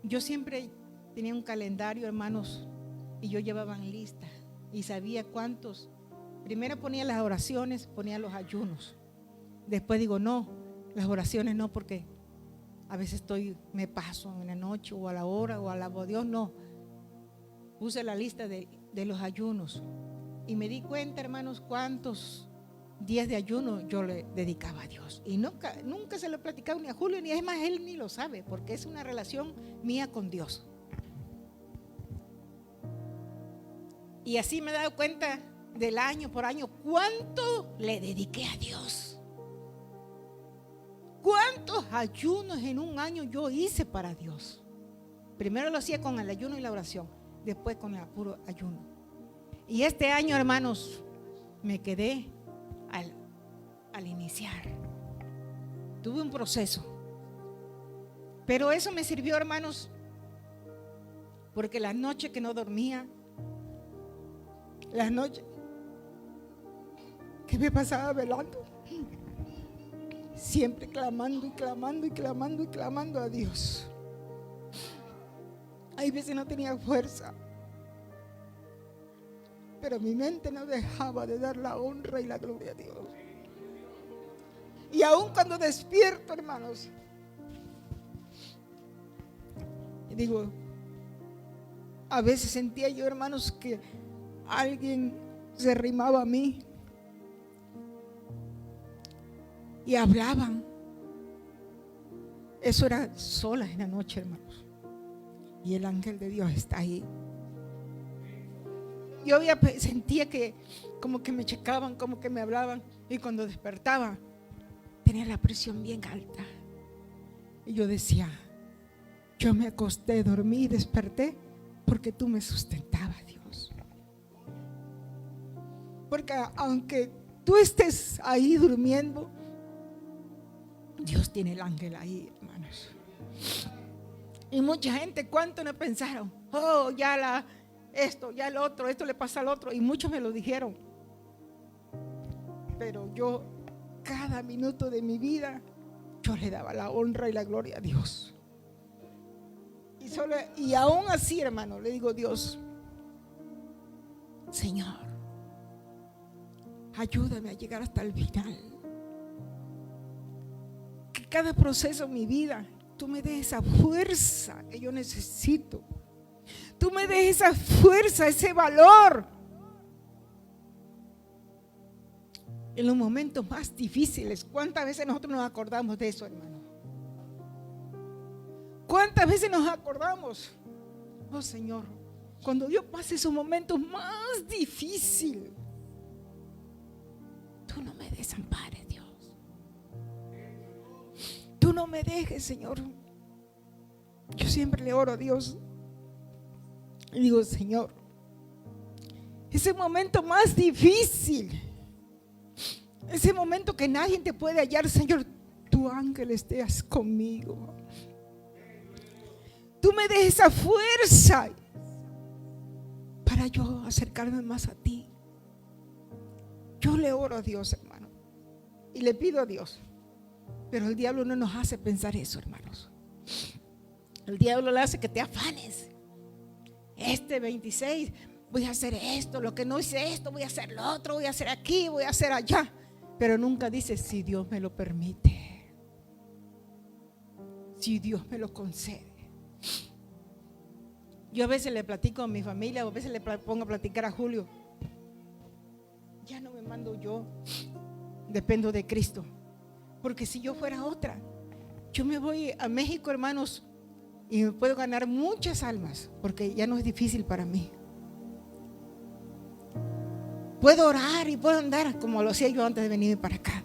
Speaker 1: yo siempre tenía un calendario, hermanos, y yo llevaba en lista y sabía cuántos. Primero ponía las oraciones, ponía los ayunos. Después digo, no, las oraciones no, porque a veces me paso en la noche o a la hora o alabo a Dios. No, puse la lista de los ayunos y me di cuenta, hermanos, cuántos días de ayuno yo le dedicaba a Dios. Y nunca se lo he platicado ni a Julio, ni es más, él ni lo sabe, porque es una relación mía con Dios. Y así me he dado cuenta del año por año cuánto le dediqué a Dios. ¿Cuántos ayunos en un año yo hice para Dios? Primero lo hacía con el ayuno y la oración, después con el puro ayuno. Y este año, hermanos, me quedé al iniciar. Tuve un proceso. Pero eso me sirvió, hermanos, porque las noches que no dormía, las noches que me pasaba velando, siempre clamando a Dios. Hay veces no tenía fuerza, pero mi mente no dejaba de dar la honra y la gloria a Dios. Y aún cuando despierto, hermanos, digo, a veces sentía yo, hermanos, que alguien se arrimaba a mí y hablaban. Eso era solas en la noche, hermanos, y el ángel de Dios está ahí. Yo sentía que como que me checaban, como que me hablaban, y cuando despertaba tenía la presión bien alta y yo decía: yo me acosté, dormí y desperté porque tú me sustentabas, Dios. Porque aunque tú estés ahí durmiendo, Dios tiene el ángel ahí, hermanos. Y mucha gente, ¿cuánto no pensaron? Oh, esto, ya el otro, esto le pasa al otro. Y muchos me lo dijeron. Pero yo, cada minuto de mi vida, yo le daba la honra y la gloria a Dios. Y aún así, hermano, le digo: Dios, Señor, ayúdame a llegar hasta el final. Que cada proceso en mi vida, tú me des esa fuerza que yo necesito. Tú me des esa fuerza, ese valor. En los momentos más difíciles, ¿cuántas veces nosotros nos acordamos de eso, hermano? ¿Cuántas veces nos acordamos? Oh, Señor, cuando yo pase esos momentos más difíciles, tú no me desampares, Dios. Tú no me dejes, Señor. Yo siempre le oro a Dios y digo: Señor, ese momento más difícil, ese momento que nadie te puede hallar, Señor, tu ángel estés conmigo. Tú me des esa fuerza para yo acercarme más a ti. Yo le oro a Dios, hermano, y le pido a Dios. Pero el diablo no nos hace pensar eso, hermanos. El diablo le hace que te afanes. Este 26 voy a hacer esto, lo que no hice esto, voy a hacer lo otro, voy a hacer aquí, voy a hacer allá. Pero nunca dice: si Dios me lo permite, si Dios me lo concede. Yo a veces le platico a mi familia, o a veces le pongo a platicar a Julio: ya no me mando yo, dependo de Cristo. Porque si yo fuera otra,
Speaker 2: Yo me voy a México, hermanos, y me puedo ganar muchas almas, porque ya no es difícil para mí. Puedo orar y puedo andar como lo hacía yo antes de venir para acá.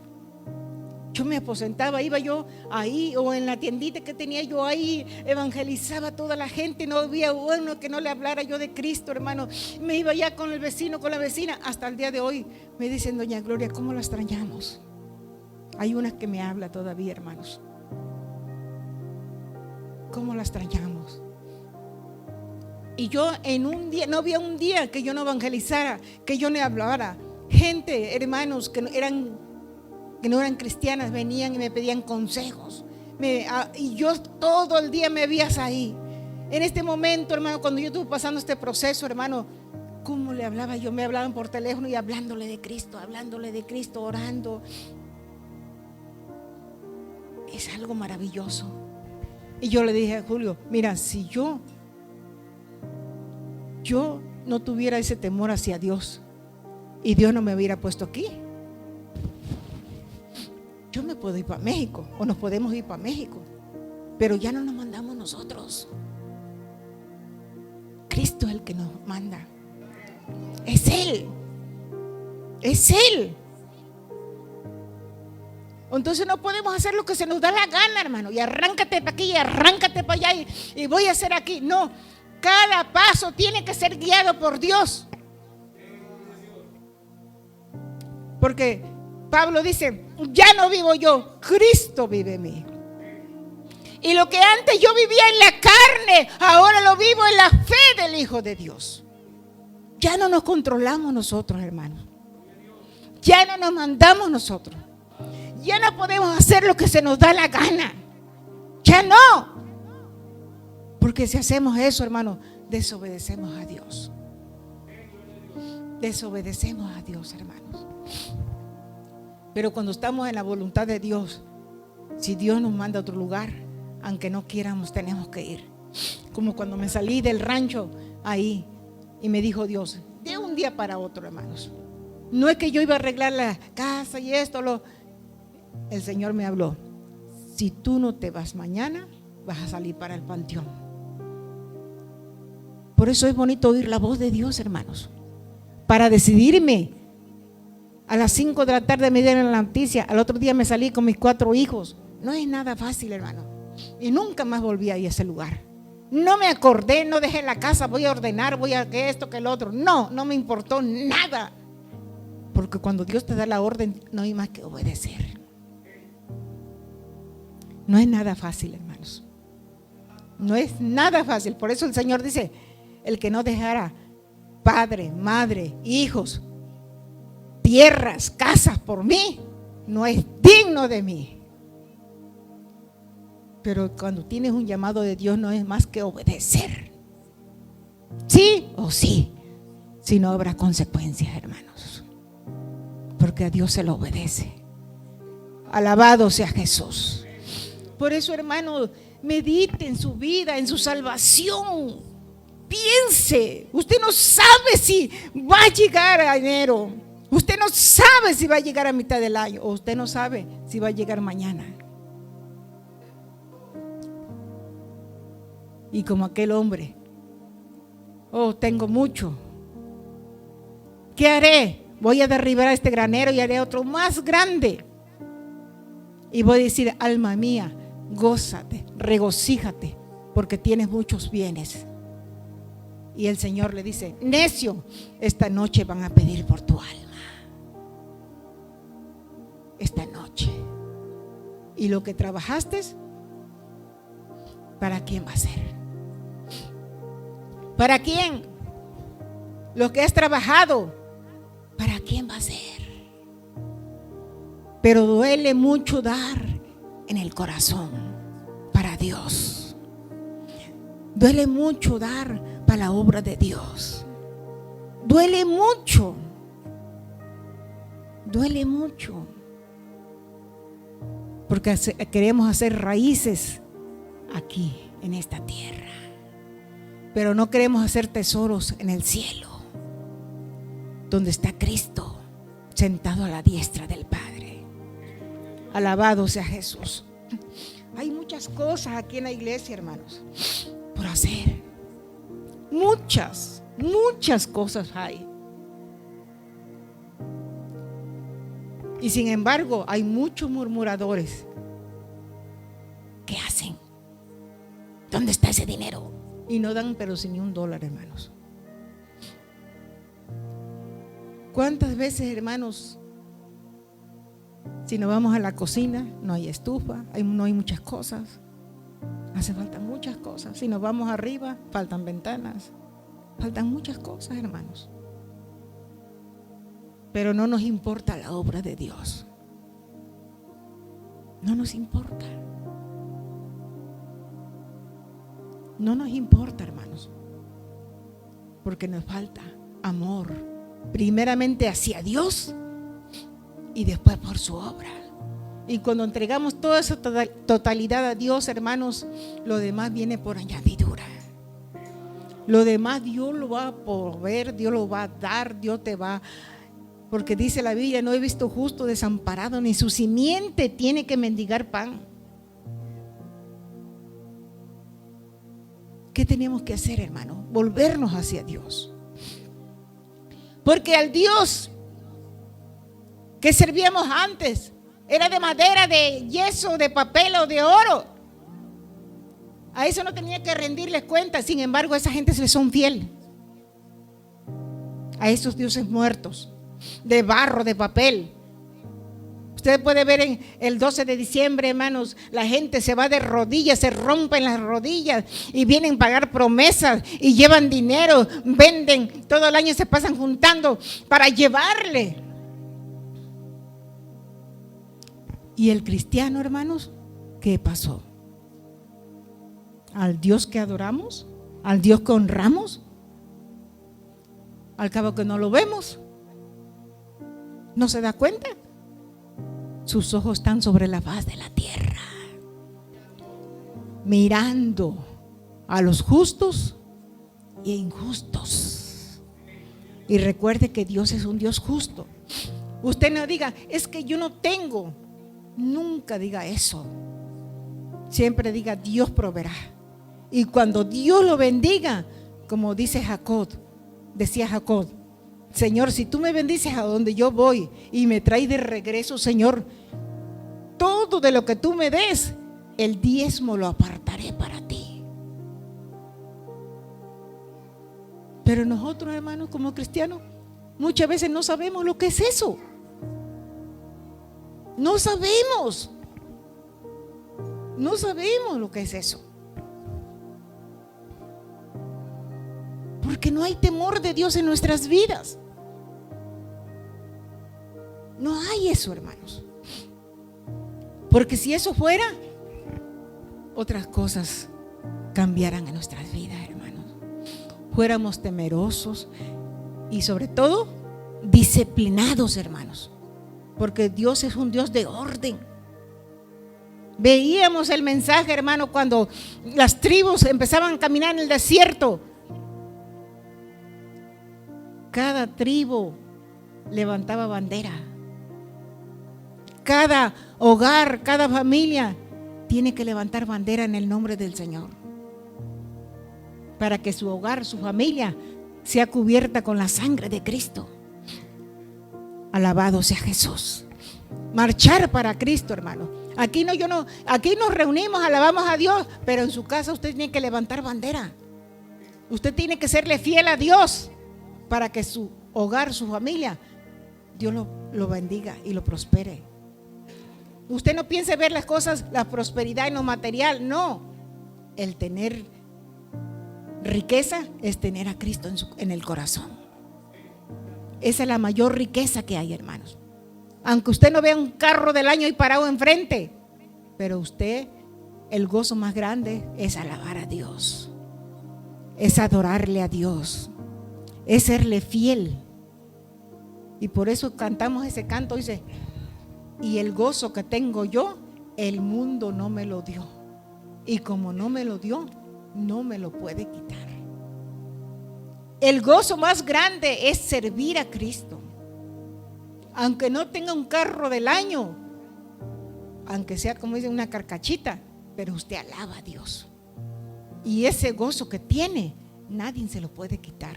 Speaker 2: Yo me aposentaba, iba yo ahí o en la tiendita que tenía yo ahí, evangelizaba a toda la gente, no había uno que no le hablara yo de Cristo, hermano. Me iba ya con el vecino, con la vecina, hasta el día de hoy me dicen: doña Gloria, ¿cómo la extrañamos? Hay una que me habla todavía, hermanos. ¿Cómo la extrañamos? Y yo en un día, no había un día que yo no evangelizara, que yo no hablara. Gente, hermanos, que no eran cristianas, venían y me pedían consejos. Y yo todo el día me veías ahí. En este momento, hermano, cuando yo estuve pasando este proceso, hermano, ¿cómo le hablaba yo? Me hablaban por teléfono y hablándole de Cristo, orando. Es algo maravilloso. Y yo le dije a Julio: mira, si yo no tuviera ese temor hacia Dios y Dios no me hubiera puesto aquí, yo me puedo ir para México, o nos podemos ir para México, pero ya no nos mandamos nosotros. Cristo es el que nos manda. Es Él. Entonces no podemos hacer lo que se nos da la gana, hermano, y arráncate para aquí y arráncate para allá y voy a hacer aquí. No, cada paso tiene que ser guiado por Dios. Porque Pablo dice: ya no vivo yo, Cristo vive en mí. Y lo que antes yo vivía en la carne, ahora lo vivo en la fe del Hijo de Dios. Ya no nos controlamos nosotros, hermanos. Ya no nos mandamos nosotros. Ya no podemos hacer lo que se nos da la gana. Ya no. Porque si hacemos eso, hermano, desobedecemos a Dios. Desobedecemos a Dios, hermanos. Pero cuando estamos en la voluntad de Dios, si Dios nos manda a otro lugar, aunque no quieramos, tenemos que ir. Como cuando me salí del rancho ahí y me dijo Dios, de un día para otro, hermanos. No es que yo iba a arreglar la casa y esto, el Señor me habló: si tú no te vas mañana, vas a salir para el panteón. Por eso es bonito oír la voz de Dios, hermanos. Para decidirme, a las 5 de la tarde me dieron la noticia, al otro día me salí con mis 4 hijos. No es nada fácil, hermano. Y nunca más volví a ir a ese lugar. No me acordé, no dejé la casa, voy a ordenar, voy a que esto, que el otro. No me importó nada. Porque cuando Dios te da la orden, no hay más que obedecer. No es nada fácil, hermanos. No es nada fácil. Por eso el Señor dice: el que no dejara padre, madre, hijos, tierras, casas por mí, no es digno de mí. Pero cuando tienes un llamado de Dios, no es más que obedecer. Sí o sí. Si no, habrá consecuencias, hermanos. Porque a Dios se lo obedece. Alabado sea Jesús. Por eso, hermano, medite en su vida, en su salvación. Piense. Usted no sabe si va a llegar a enero. Usted no sabe si va a llegar a mitad del año. O usted no sabe si va a llegar mañana. Y como aquel hombre: oh, tengo mucho. ¿Qué haré? Voy a derribar este granero y haré otro más grande. Y voy a decir: alma mía, gózate, regocíjate, porque tienes muchos bienes. Y el Señor le dice: necio, esta noche van a pedir por tu alma. Esta noche. Y lo que trabajaste, ¿para quién va a ser? ¿Para quién? Lo que has trabajado, ¿para quién va a ser? Pero duele mucho dar en el corazón para Dios. Duele mucho dar para la obra de Dios. Duele mucho. Duele mucho. Porque queremos hacer raíces aquí en esta tierra. Pero no queremos hacer tesoros en el cielo, donde está Cristo sentado a la diestra del Padre. Alabado sea Jesús. Hay muchas cosas aquí en la iglesia, hermanos, por hacer. Muchas cosas hay. Y sin embargo, hay muchos murmuradores. ¿Qué hacen? ¿Dónde está ese dinero? Y no dan pero sin ni $1, hermanos. ¿Cuántas veces, hermanos, si nos vamos a la cocina, no hay estufa, no hay muchas cosas? Hace falta muchas cosas. Si nos vamos arriba, faltan ventanas, faltan muchas cosas, hermanos. Pero no nos importa la obra de Dios. No nos importa. No nos importa, hermanos, porque nos falta amor, primeramente hacia Dios y después por su obra. Y cuando entregamos toda esa totalidad a Dios, hermanos, lo demás viene por añadidura. Lo demás Dios lo va a proveer, Dios lo va a dar, Dios te va. Porque dice la Biblia, no he visto justo desamparado, ni su simiente tiene que mendigar pan. ¿Qué teníamos que hacer, hermano? Volvernos hacia Dios. Porque al Dios que servíamos antes era de madera, de yeso, de papel o de oro. A eso no tenía que rendirles cuenta. Sin embargo, a esa gente se les son fiel. A esos dioses muertos, de barro, de papel. Usted puede ver en el 12 de diciembre, hermanos, la gente se va de rodillas, se rompen las rodillas y vienen a pagar promesas y llevan dinero, venden, todo el año se pasan juntando para llevarle. Y el cristiano, hermanos, ¿qué pasó? Al Dios que adoramos, al Dios que honramos, al cabo que no lo vemos, ¿no se da cuenta? Sus ojos están sobre la faz de la tierra, mirando a los justos e injustos. Y recuerde que Dios es un Dios justo. Usted no diga, es que yo no tengo. Nunca diga eso. Siempre diga, Dios proveerá. Y cuando Dios lo bendiga, como dice Jacob, decía Jacob, Señor, si tú me bendices a donde yo voy y me traes de regreso, Señor, todo de lo que tú me des, el diezmo lo apartaré para ti. Pero nosotros, hermanos, como cristianos, muchas veces no sabemos lo que es eso. No sabemos lo que es eso. Porque no hay temor de Dios en nuestras vidas. No hay eso, hermanos. Porque si eso fuera, otras cosas cambiaran en nuestras vidas, hermanos. Fuéramos temerosos y sobre todo disciplinados, hermanos. Porque Dios es un Dios de orden. Veíamos el mensaje, hermano, cuando las tribus empezaban a caminar en el desierto. Cada tribu levantaba bandera. Cada hogar, cada familia tiene que levantar bandera en el nombre del Señor, para que su hogar, su familia sea cubierta con la sangre de Cristo. Alabado sea Jesús. Marchar para Cristo, hermano. Aquí nos reunimos, alabamos a Dios, pero en su casa usted tiene que levantar bandera. Usted tiene que serle fiel a Dios para que su hogar, su familia, Dios lo bendiga y lo prospere. Usted no piense ver las cosas, la prosperidad en lo material, no. El tener riqueza es tener a Cristo en el corazón. Esa es la mayor riqueza que hay, hermanos. Aunque usted no vea un carro del año ahí parado enfrente, pero usted, el gozo más grande es alabar a Dios, es adorarle a Dios, es serle fiel. Y por eso cantamos ese canto, dice: y el gozo que tengo yo, el mundo no me lo dio. Y como no me lo dio, no me lo puede quitar. El gozo más grande es servir a Cristo. Aunque no tenga un carro del año, aunque sea como dice una carcachita, pero usted alaba a Dios. Y ese gozo que tiene, nadie se lo puede quitar.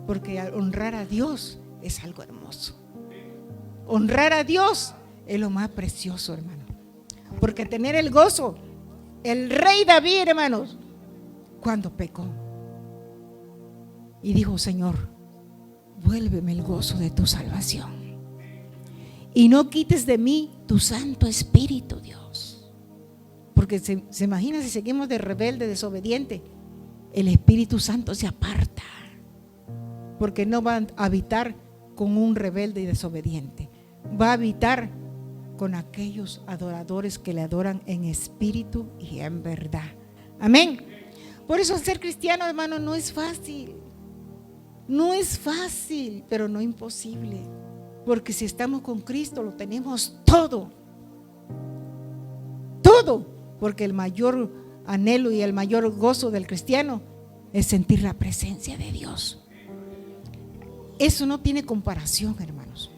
Speaker 2: Porque honrar a Dios es algo hermoso. Honrar a Dios es lo más precioso, hermano. Porque tener el gozo, el rey David, hermanos, cuando pecó y dijo: Señor, vuélveme el gozo de tu salvación y no quites de mí tu Santo Espíritu, Dios. Porque se imagina, si seguimos de rebelde, desobediente, el Espíritu Santo se aparta, porque no va a habitar con un rebelde y desobediente, va a habitar con aquellos adoradores que le adoran en espíritu y en verdad. Amén. Por eso ser cristiano, hermano, no es fácil. No es fácil, pero no imposible. Porque si estamos con Cristo, lo tenemos todo. Todo. Porque el mayor anhelo y el mayor gozo del cristiano es sentir la presencia de Dios. Eso no tiene comparación, hermanos.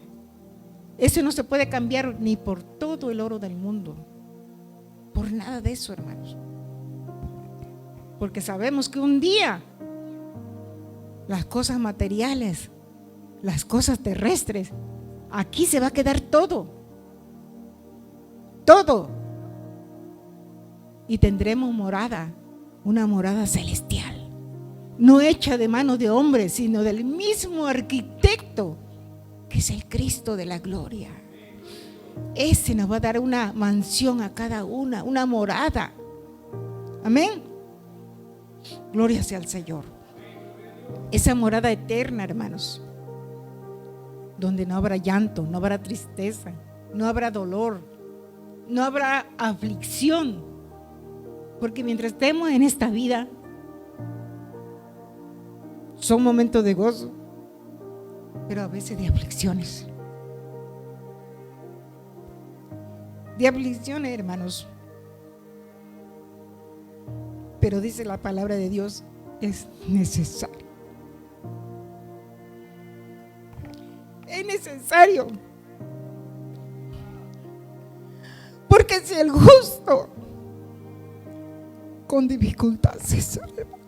Speaker 2: Eso no se puede cambiar ni por todo el oro del mundo. Por nada de eso, hermanos. Porque sabemos que un día las cosas materiales, las cosas terrestres, aquí se va a quedar todo. Todo. Y tendremos morada, una morada celestial, no hecha de mano de hombre, sino del mismo arquitecto, que es el Cristo de la gloria. Ese nos va a dar una mansión a cada una morada. Amén. Gloria sea al Señor. Esa morada eterna, hermanos, donde no habrá llanto, no habrá tristeza, no habrá dolor, no habrá aflicción. Porque mientras estemos en esta vida, son momentos de gozo, pero a veces de aflicciones. De aflicciones, hermanos. Pero dice la palabra de Dios, es necesario. Es necesario. Porque si el justo con dificultad se salva,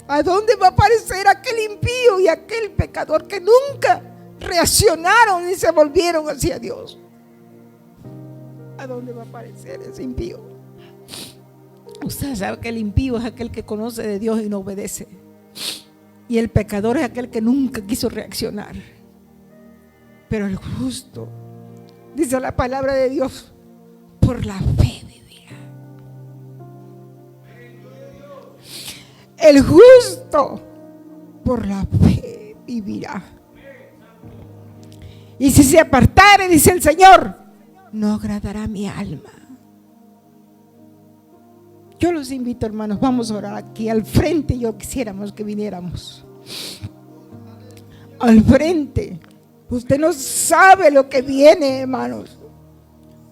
Speaker 2: ¿a dónde va a aparecer aquel impío y aquel pecador que nunca reaccionaron y se volvieron hacia Dios? ¿A dónde va a aparecer ese impío? Usted sabe que el impío es aquel que conoce de Dios y no obedece, y el pecador es aquel que nunca quiso reaccionar. Pero el justo, dice la palabra de Dios, por la fe vivirá. El justo por la fe vivirá. Y si se apartare, dice el Señor, no agradará mi alma. Yo los invito, hermanos, vamos a orar aquí al frente. Yo quisiéramos que viniéramos al frente. Usted no sabe lo que viene, hermanos.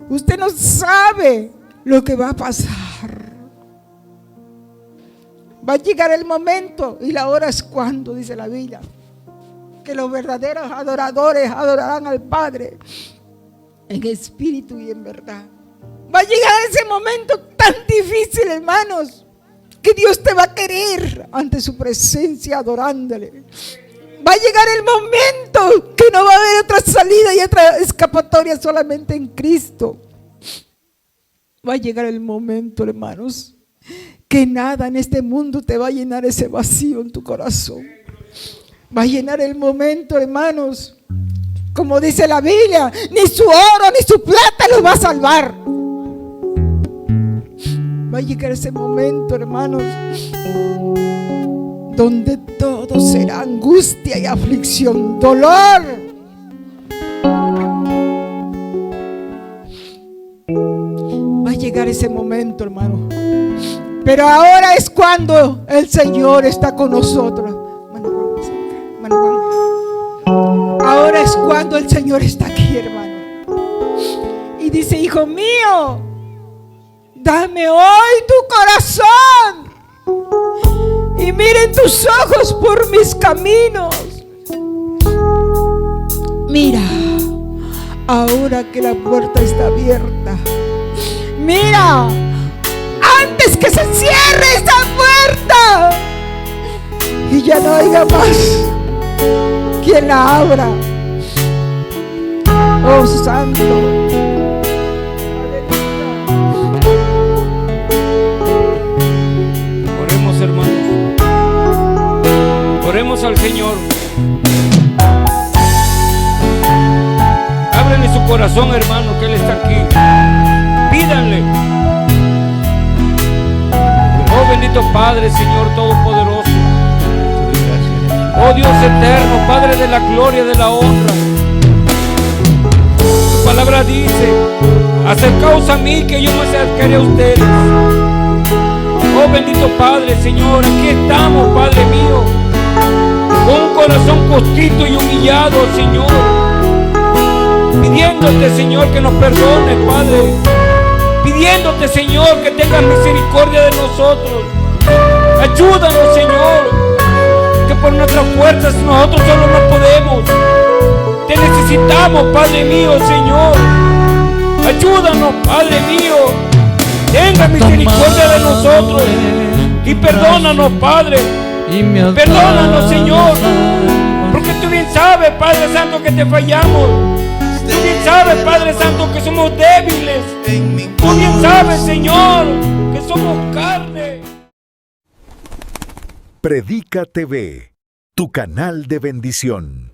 Speaker 2: Usted no sabe lo que va a pasar. Va a llegar el momento y la hora es cuando, dice la Biblia, que los verdaderos adoradores adorarán al Padre en espíritu y en verdad. Va a llegar ese momento tan difícil, hermanos, que Dios te va a querer ante su presencia adorándole. Va a llegar el momento que no va a haber otra salida y otra escapatoria, solamente en Cristo. Va a llegar el momento, hermanos, que nada en este mundo te va a llenar ese vacío en tu corazón. Va a llenar el momento, hermanos, como dice la Biblia, ni su oro ni su plata los va a salvar. Va a llegar ese momento, hermanos, donde todo será angustia y aflicción, dolor. Va a llegar ese momento, hermano. Pero ahora es cuando el Señor está con nosotros. Ahora es cuando el Señor está aquí, hermano. Y dice: hijo mío, dame hoy tu corazón y miren tus ojos por mis caminos. Mira, ahora que la puerta está abierta, Mira, antes que se cierre esa puerta y ya no haya más quien la abra. Oh, Santo.
Speaker 3: Oremos, hermanos. Oremos al Señor. Ábrenle su corazón, hermano, que Él está aquí. Pídanle. Oh, bendito Padre, Señor Todopoderoso. Oh, Dios eterno, Padre de la gloria, de la honra. Tu palabra dice: acercaos a mí, que yo me acercaré a ustedes. Oh, bendito Padre, Señor, aquí estamos, Padre mío, con un corazón contrito y humillado, Señor, pidiéndote, Señor, que nos perdones, Padre, pidiéndote, Señor, que tengas misericordia de nosotros. Ayúdanos, Señor, que por nuestras fuerzas nosotros solo no podemos. Te necesitamos, Padre mío, Señor. Ayúdanos, Padre mío. Tenga misericordia de nosotros y perdónanos, Padre. Perdónanos, Señor, porque tú bien sabes, Padre Santo, que te fallamos. Tú bien sabes, Padre Santo, que somos débiles. Tú bien sabes, Señor, que somos carne.
Speaker 4: Predica TV, tu canal de bendición.